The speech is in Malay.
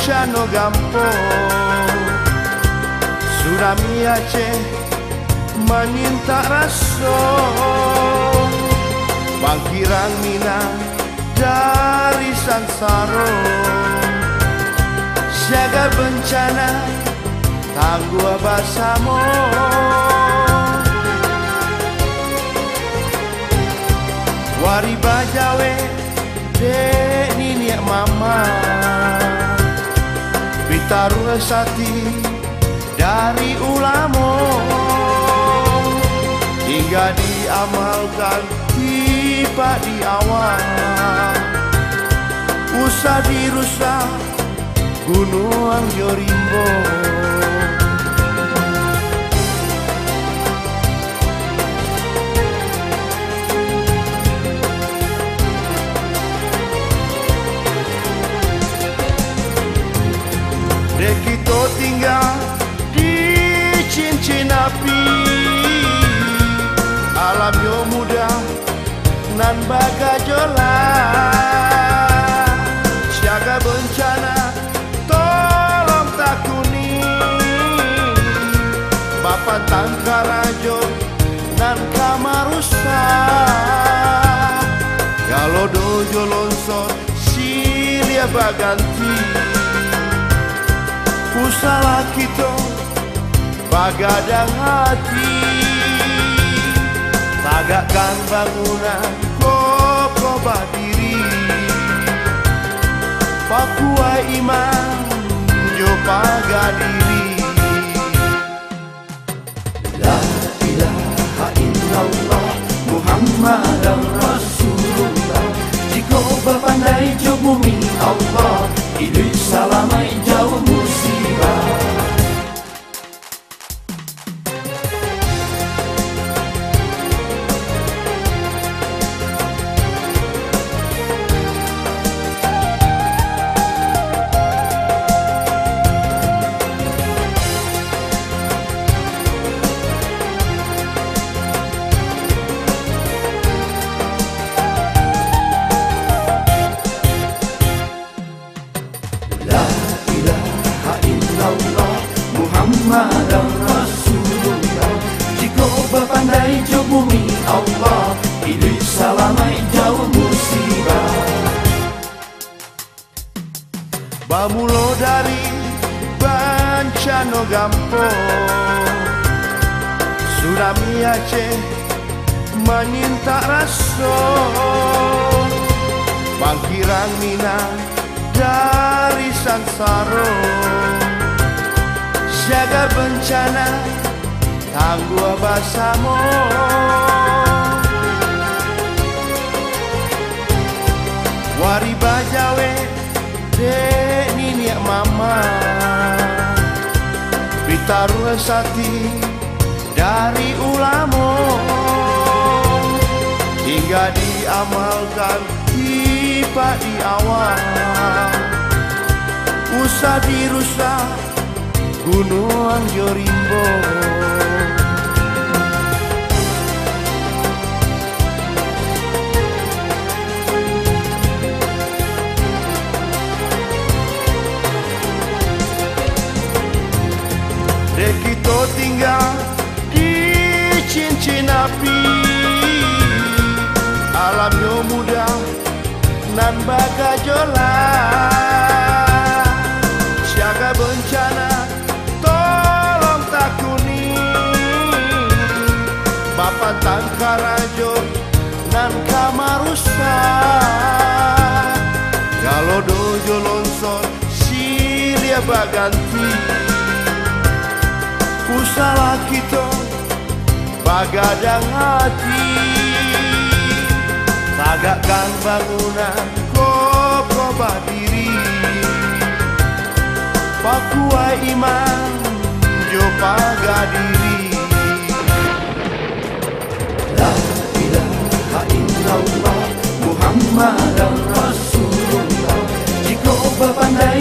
Bancano Gampo Tsunami Aceh menyinta raso Bangkirang Minang dari Sansaro Siaga bencana Tangguh Basamo Wari Bajawe Dek Niniak Mama Bitaru Sati dari ulamo hingga diamalkan tiba di awal usah dirusak Gunung Jorimbo dek kita tinggal di cincin api alam yo muda nan bagajola siaga bencana tolong takuni Bapak Tangkarajo nan Kamarusa kalau dojo longsor silia baganti usaha kita bagadang hati tagakkan bangunan kokoh berdiri Papua iman jo pagadiri La ilaha illallah Muhammadan Rasulullah jika berpandai jo bumi Allah Idris salamai jauh musibah Muhammadan Rasulullah jika berpandai jo bumi Allah Idris salamai jauh musibah Bamulo dari Bancano Gampo Tsunami Aceh menyinta raso Bangkirang Minang dari Sansaro Siaga bencana Tangguh Basamo Wari Bajawe Dek Niniak Mama Bitaru Sati dari ulamo hingga diamalkan tiba di awal usah dirusak Gunung Jorimbo dek kita tinggal di cincin api alam yo muda nan bagajola siaga bencana Bapak Tangkarajo nan Kamarusa kalau dojo longsor silia baganti usaha kita bagadang hati tagakkan bangunan kokoh berdiri Papua iman jo pagadiri Muhammadan Rasulullah jika berpandai